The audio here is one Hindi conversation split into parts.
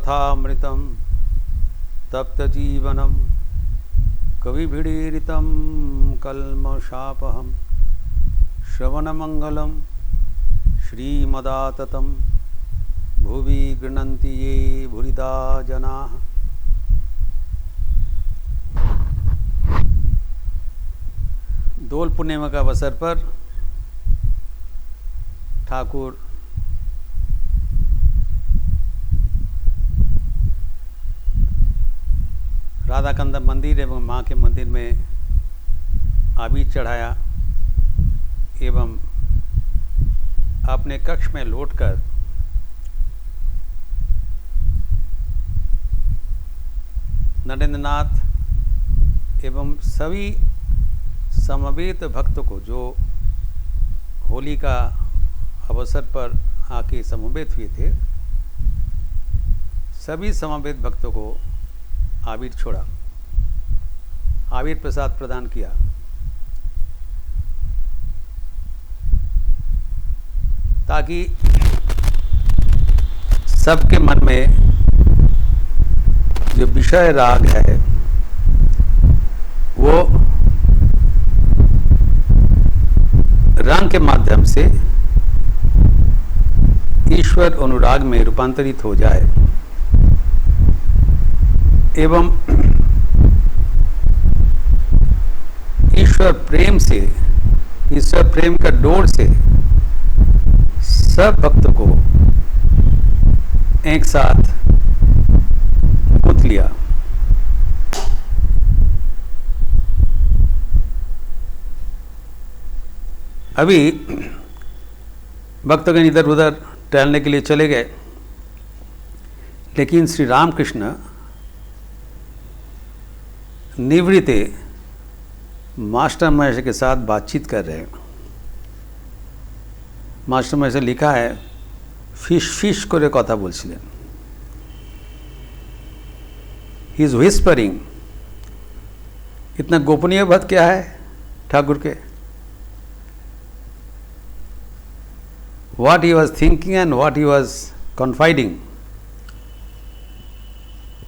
कथामृतं तप्तजीवनं कविभिडीरितं कल्मषापहं श्रवणमंगलं श्रीमदाततं भुवि गृह्णन्ति ये भूरिदा जनाः। दोल पूर्णिमा का अवसर पर ठाकुर राधाकंद मंदिर एवं माँ के मंदिर में आबीर चढ़ाया एवं अपने कक्ष में लौटकर नरेंद्रनाथ एवं सभी समवेत भक्तों को जो होली का अवसर पर आके समवेत हुए थे, सभी समवेत भक्तों को आबीर छोड़ा, आबीर प्रसाद प्रदान किया। ताकि सबके मन में जो विषय राग है वो रंग के माध्यम से ईश्वर अनुराग में रूपांतरित हो जाए एवं ईश्वर प्रेम से, ईश्वर प्रेम का डोर से सब भक्तों को एक साथ गूंथ लिया। अभी भक्तगण इधर उधर टहलने के लिए चले गए, लेकिन श्री रामकृष्ण निवृत्ते मास्टर महेश के साथ बातचीत कर रहे हैं। मास्टर महेश लिखा है फिश फिश करे कथा बोलছিলেন। He is whispering. इतना गोपनीय बात क्या है ठाकुर के? What he was thinking and what he was confiding।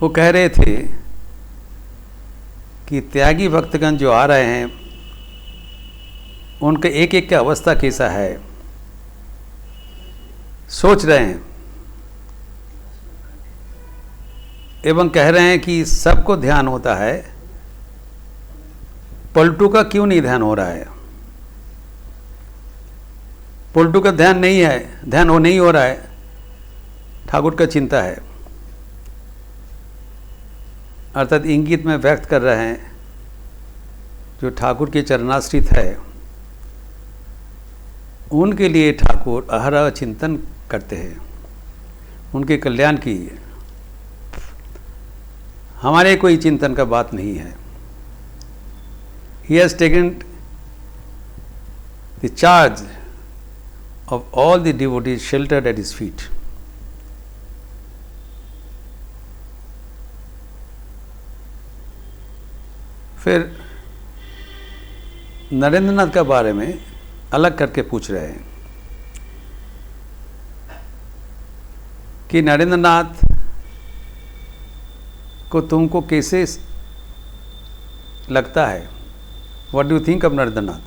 वो कह रहे थे कि त्यागी भक्तगण जो आ रहे हैं उनके एक एक का अवस्था कैसा है, सोच रहे हैं एवं कह रहे हैं कि सबको ध्यान होता है, पलटू का क्यों नहीं ध्यान हो रहा है? पलटू का ध्यान नहीं है, ध्यान वो नहीं हो रहा है, ठाकुर का चिंता है। अर्थात इंगित में व्यक्त कर रहे हैं जो ठाकुर के चरणाश्रित है उनके लिए ठाकुर अहरह चिंतन करते हैं, उनके कल्याण की। हमारे कोई चिंतन का बात नहीं है। He has taken the charge of all the devotees sheltered at his feet। फिर नरेंद्रनाथ के बारे में अलग करके पूछ रहे हैं कि नरेंद्रनाथ को तुमको कैसे लगता है? What do you think of Narendranath?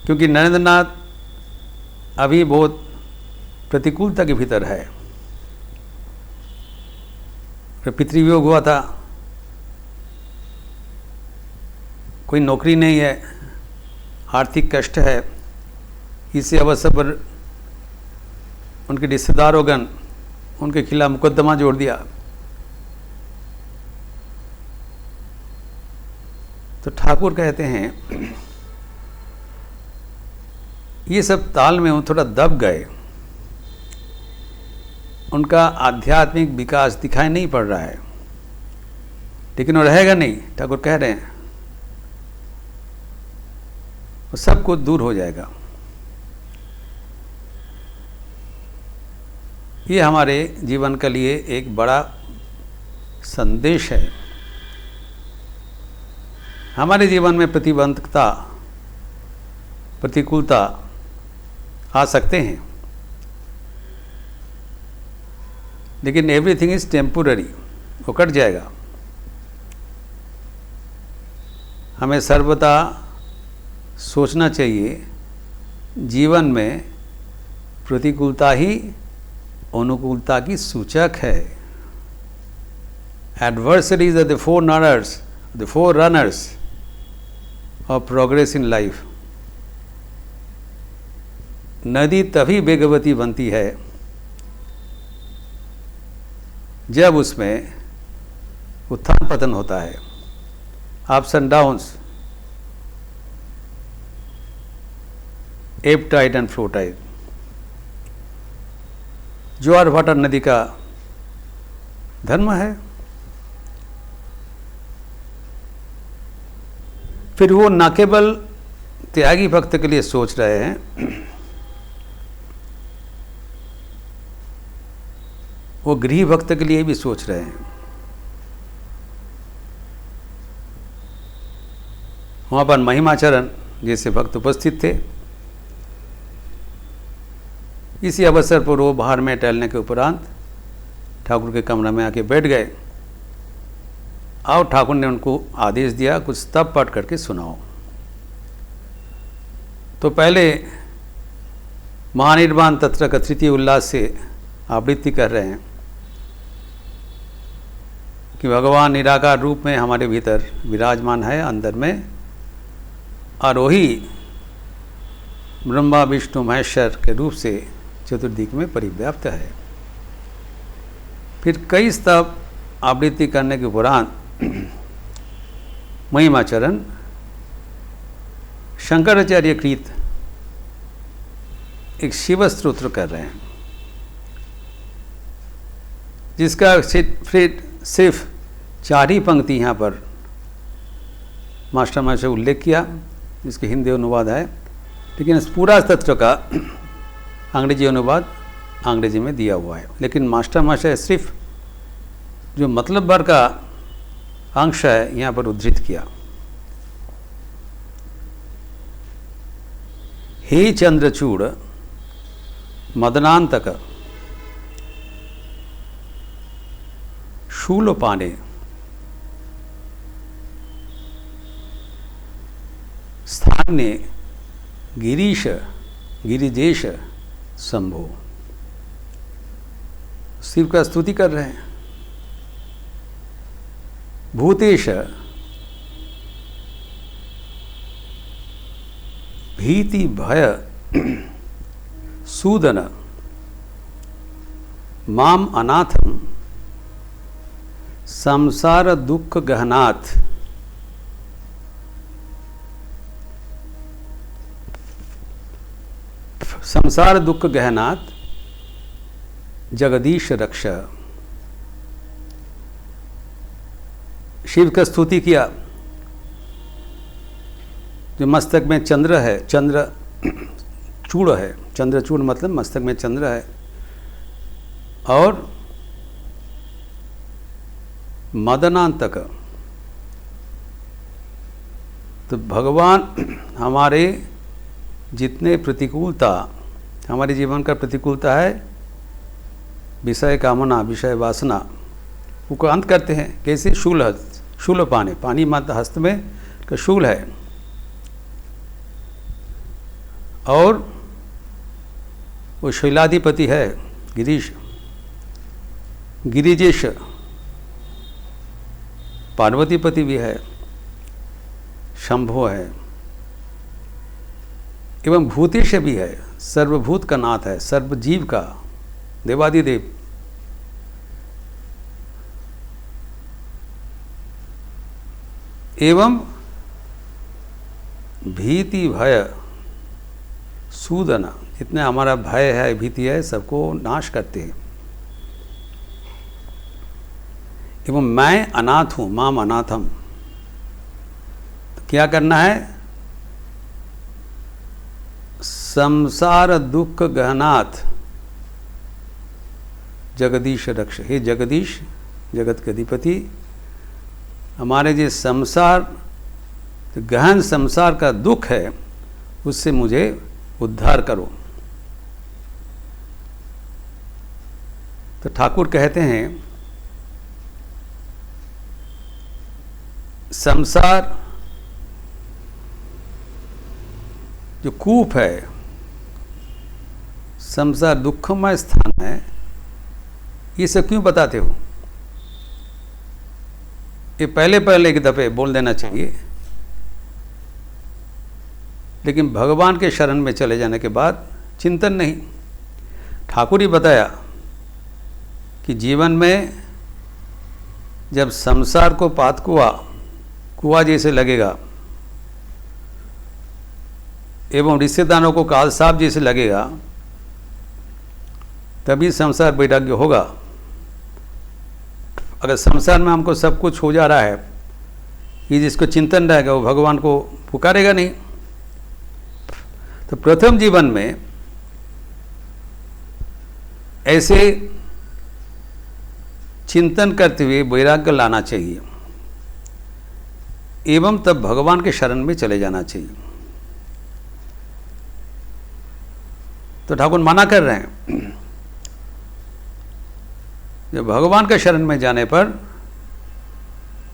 क्योंकि नरेंद्रनाथ अभी बहुत प्रतिकूलता के भीतर है। पितृवियोग हुआ था, कोई नौकरी नहीं है, आर्थिक कष्ट है। इसी अवसर पर उनके रिश्तेदारोगण उनके खिलाफ मुकदमा जोड़ दिया। तो ठाकुर कहते हैं ये सब ताल में वो थोड़ा दब गए, उनका आध्यात्मिक विकास दिखाई नहीं पड़ रहा है, लेकिन वो रहेगा नहीं। ठाकुर कह रहे हैं वो सब कुछ दूर हो जाएगा। ये हमारे जीवन के लिए एक बड़ा संदेश है। हमारे जीवन में प्रतिबंधकता, प्रतिकूलता आ सकते हैं, लेकिन एवरीथिंग इज टेम्पोररी, वो कट जाएगा। हमें सर्वदा सोचना चाहिए जीवन में प्रतिकूलता ही अनुकूलता की सूचक है। Adversaries are the four runners of progress in life. नदी तभी वेगवती बनती है जब उसमें उत्थान पतन होता है, अप्स एंड डाउन्स, एब टाइड एंड फ्लो टाइड। ज्वार भाटा नदी का धर्म है। फिर वो न केवल त्यागी भक्त के लिए सोच रहे हैं, वो गृही भक्त के लिए भी सोच रहे हैं। वहाँ पर महिमाचरण जैसे भक्त उपस्थित थे। इसी अवसर पर वो बाहर में टहलने के उपरांत ठाकुर के कमरे में आके बैठ गए और ठाकुर ने उनको आदेश दिया, कुछ तब पाठ करके सुनाओ। तो पहले महानिर्वाण तत्र का तृतीय उल्लास से आवृत्ति कर रहे हैं कि भगवान निराकार रूप में हमारे भीतर विराजमान है, अंदर में, और वही ब्रह्मा विष्णु महेश्वर के रूप से चतुर्दिक में परिव्याप्त है। फिर कई स्तव आवृत्ति करने के उपरांत महिमाचरण शंकराचार्य कृत एक शिव स्तोत्र कर रहे हैं, जिसका फिर सिर्फ 4 ही पंक्ति यहाँ पर मास्टर मास्टर उल्लेख किया, जिसके हिंदी अनुवाद है, लेकिन इस पूरा स्तोत्र का अंग्रेजी अनुवाद अंग्रेजी में दिया हुआ है। लेकिन मास्टर मास्टर सिर्फ जो मतलब भर का अंश है यहाँ पर उद्धृत किया। हे चंद्रचूड़ मदनांतक शूलपाने स्थाने गिरीश गिरिजेश शंभो। शिव का स्तुति कर रहे हैं। भूतेश भीति भय सूदन माम अनाथम संसार दुख गहनाथ। संसार दुख गहनाथ जगदीश रक्ष। शिव का स्तुति किया। जो मस्तक में चंद्र है, चंद्र चूड़ है, चंद्रचूड़ मतलब मस्तक में चंद्र है, और मदनांतक, तो भगवान हमारे जितने प्रतिकूलता, हमारे जीवन का प्रतिकूलता है, विषय कामना, विषय वासना, उसको अंत करते हैं। कैसे? शूल पाने, पानी मत हस्त में का शूल है, और वो शैलाधिपति है गिरीश, गिरिजेश पार्वतीपति भी है, शंभो है, एवं भूतेश भी है, सर्वभूत का नाथ है, सर्वजीव का देवादिदेव। एवं भीति भय सूदन, जितने हमारा भय है, भीति है, सबको नाश करते हैं। एवं मैं अनाथ हूँ, माम अनाथम। तो क्या करना है? संसार दुख गहनाथ जगदीश रक्ष। हे जगदीश, जगत के अधिपति, हमारे जो संसार, गहन संसार का दुख है, उससे मुझे उद्धार करो। तो ठाकुर कहते हैं संसार जो कूप है, संसार दुखमय स्थान है, ये सब क्यों बताते हो? ये पहले एक दफे बोल देना चाहिए, लेकिन भगवान के शरण में चले जाने के बाद चिंतन नहीं। ठाकुर ही बताया कि जीवन में जब संसार को पात कुआं जैसे लगेगा एवं रिश्तेदारों को काल साहब जैसे लगेगा, तभी संसार वैराग्य होगा। अगर संसार में हमको सब कुछ हो जा रहा है, ये जिसको चिंतन रहेगा वो भगवान को पुकारेगा नहीं। तो प्रथम जीवन में ऐसे चिंतन करते हुए वैराग्य लाना चाहिए एवं तब भगवान के शरण में चले जाना चाहिए। तो ठाकुर मना कर रहे हैं, जब भगवान के शरण में जाने पर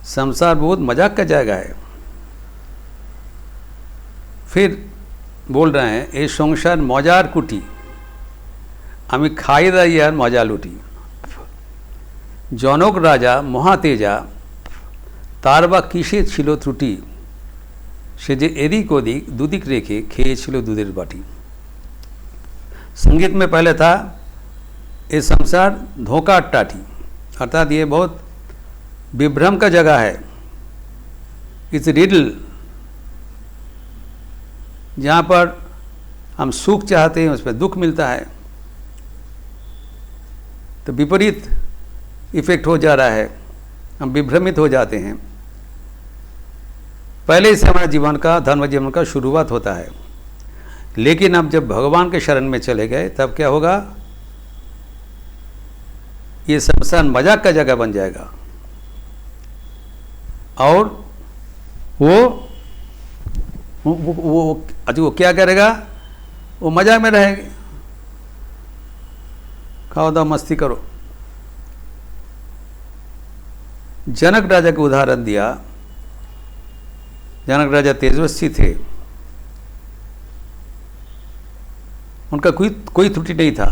संसार बहुत मजाक का जगह है। फिर बोल रहे हैं, ये संसार मजार कुटी, আমি খাই দাই আর মজা লুটি। জনক রাজা মহাতেজা, তার বা কিসে ছিল ত্রুটি, সে যে এদিক ওদিক দুদিক রেখে খেয়েছিল दूधের बाटी। संगीत में पहले था ये संसार धोखा टाटी, अर्थात ये बहुत विभ्रम का जगह है, इट्स रिडल, जहाँ पर हम सुख चाहते हैं उस पर दुख मिलता है, तो विपरीत इफेक्ट हो जा रहा है, हम विभ्रमित हो जाते हैं। पहले से हमारे जीवन का, धर्म जीवन का शुरुआत होता है, लेकिन अब जब भगवान के शरण में चले गए तब क्या होगा, ये संसार मजाक का जगह बन जाएगा और वो क्या करेगा, वो मजाक में रहेंगे, खाओ दाओ मस्ती करो। जनक राजा को उदाहरण दिया। जनक राजा तेजस्वी थे, उनका कोई त्रुटि नहीं था।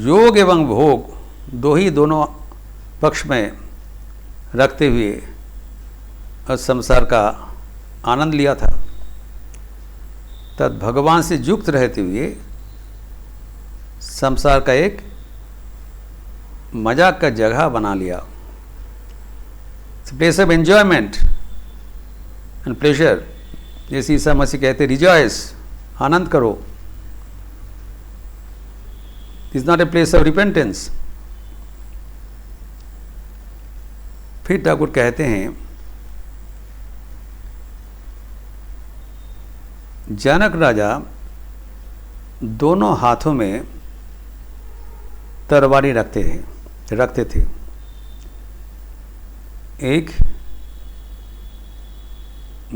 योग एवं भोग दोनों पक्ष में रखते हुए उस संसार का आनंद लिया था। तब भगवान से युक्त रहते हुए संसार का एक मजाक का जगह बना लिया, place of enjoyment and pleasure. जैसे ईसा मसीह कहते रिजॉयस, आनंद करो। Is not a place of repentance. फिर ठाकुर कहते हैं, जनक राजा दोनों हाथों में तलवारी रखते थे, एक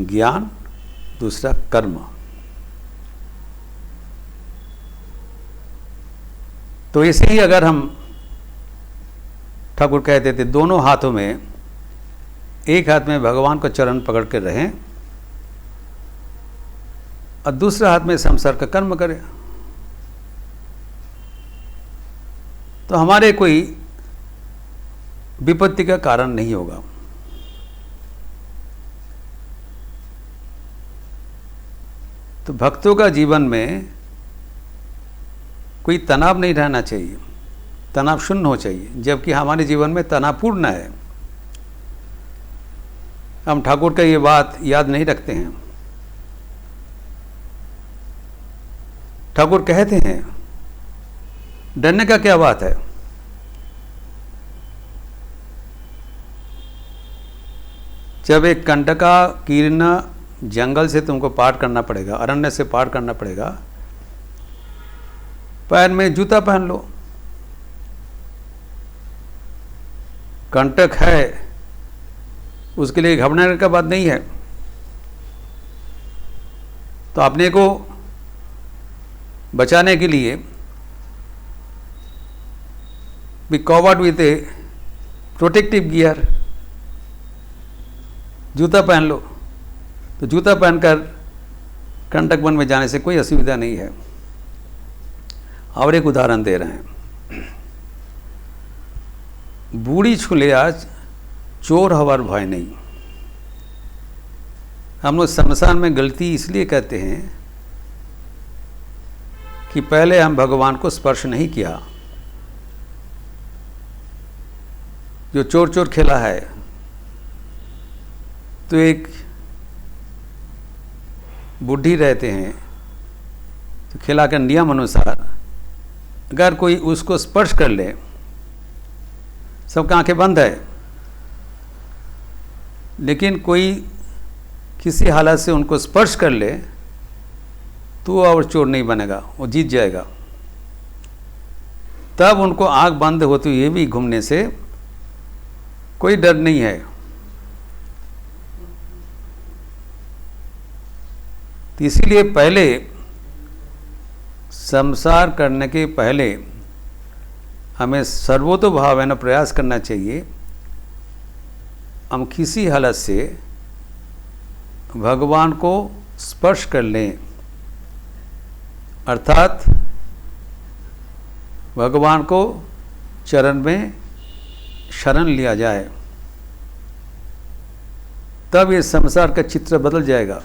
ज्ञान, दूसरा कर्म। तो ऐसे ही अगर हम, ठाकुर कहते थे, दोनों हाथों में, एक हाथ में भगवान को चरण पकड़ कर रहें और दूसरा हाथ में संसार का कर्म करें, तो हमारे कोई विपत्ति का कारण नहीं होगा। तो भक्तों का जीवन में कोई तनाव नहीं रहना चाहिए, तनाव शून्य हो चाहिए, जबकि हमारे जीवन में तनावपूर्ण है। हम ठाकुर का ये बात याद नहीं रखते हैं। ठाकुर कहते हैं, डरने का क्या बात है, जब एक कंटका कीर्ण जंगल से तुमको पार करना पड़ेगा, अरण्य से पार करना पड़ेगा, पैर में जूता पहन लो। कंटक है उसके लिए घबराने का बात नहीं है। तो अपने को बचाने के लिए be covered with A protective gear. जूता पहन लो, तो जूता पहनकर कंटक वन में जाने से कोई असुविधा नहीं है। और एक उदाहरण दे रहे हैं, बूढ़ी छुले आज चोर हवर भय नहीं। हम लोग शमशान में गलती इसलिए कहते हैं कि पहले हम भगवान को स्पर्श नहीं किया। जो चोर चोर खेला है, तो एक बुढ़ी रहते हैं, तो खेला के नियम अनुसार अगर कोई उसको स्पर्श कर ले, सबकी आंखें बंद है, लेकिन कोई किसी हालत से उनको स्पर्श कर ले तो वो और चोर नहीं बनेगा, वो जीत जाएगा। तब उनको आंख बंद होती हुए भी घूमने से कोई डर नहीं है। तो इसीलिए पहले संसार करने के पहले हमें सर्वतोभावेन प्रयास करना चाहिए हम किसी हालत से भगवान को स्पर्श कर लें, अर्थात भगवान को चरण में शरण लिया जाए, तब ये संसार का चित्र बदल जाएगा।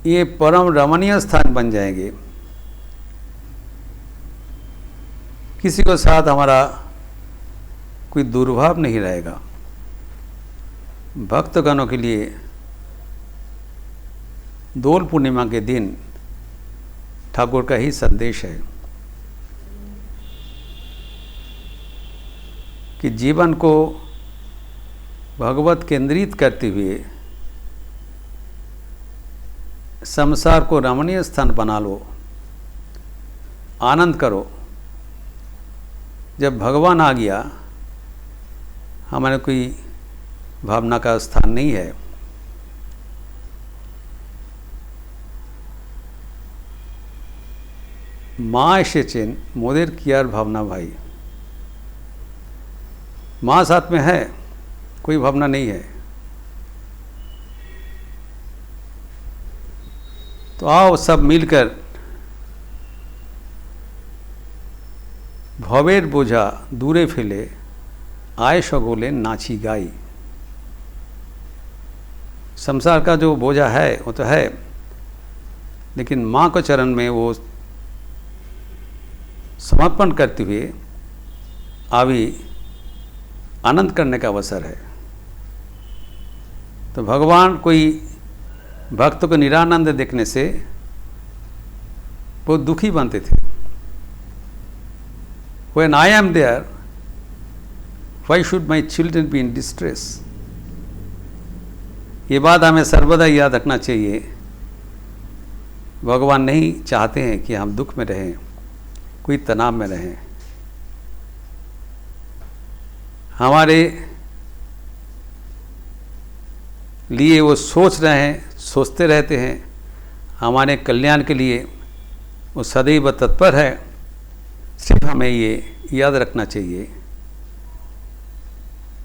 ये परम रमणीय स्थान बन जाएंगे। किसी को साथ हमारा कोई दुर्भाव नहीं रहेगा। भक्तगणों के लिए दोल पूर्णिमा के दिन ठाकुर का ही संदेश है कि जीवन को भगवत केंद्रित करते हुए संसार को रमणीय स्थान बना लो, आनंद करो। जब भगवान आ गया, हमारे कोई भावना का स्थान नहीं है। माँ एसेचेन मोदेर कियार भावना भाई, माँ साथ में है, कोई भावना नहीं है। तो आओ सब मिलकर भवेर बोझा दूरे फेले आए सगोले नाची गाई। संसार का जो बोझा है वो तो है, लेकिन माँ के चरण में वो समर्पण करते हुए अभी आनंद करने का अवसर है। तो भगवान कोई भक्त को निरानंद देखने से बहुत दुखी बनते थे। When I am there, why should my children be in distress? ये बात हमें सर्वदा याद रखना चाहिए। भगवान नहीं चाहते हैं कि हम दुख में रहें, कोई तनाव में रहें। हमारे लिए वो सोच रहे हैं, सोचते रहते हैं, हमारे कल्याण के लिए वो सदैव तत्पर है। सिर्फ हमें ये याद रखना चाहिए,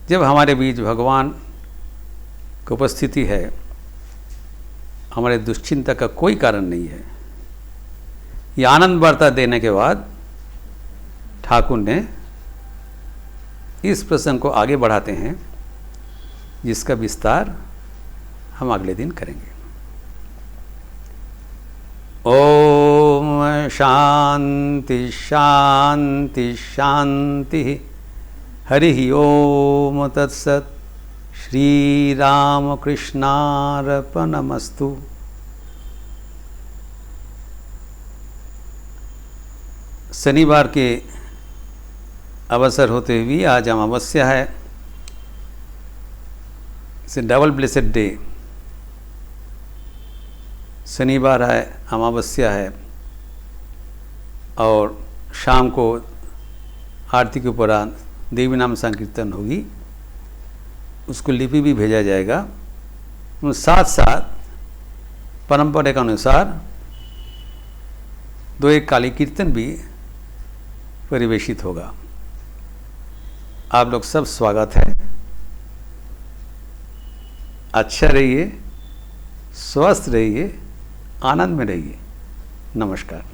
जब हमारे बीच भगवान की उपस्थिति है, हमारे दुश्चिंता का कोई कारण नहीं है। ये आनंद वार्ता देने के बाद ठाकुर ने इस प्रसंग को आगे बढ़ाते हैं, जिसका विस्तार हम अगले दिन करेंगे। ओम शांति शांति शांति। हरि ओम तत्सत। श्री राम कृष्णार्पणमस्तु। शनिवार के अवसर होते हुए आज अमावस्या है। इसे डबल ब्लेसेड डे। शनिवार है, अमावस्या है, और शाम को आरती के उपरांत देवी नाम संकीर्तन होगी। उसको लिपि भी भेजा जाएगा। साथ साथ परंपरा के अनुसार 2 एक काली कीर्तन भी परिवेशित होगा। आप लोग सब स्वागत है। अच्छा रहिए, स्वस्थ रहिए, आनंद में रहिए। नमस्कार।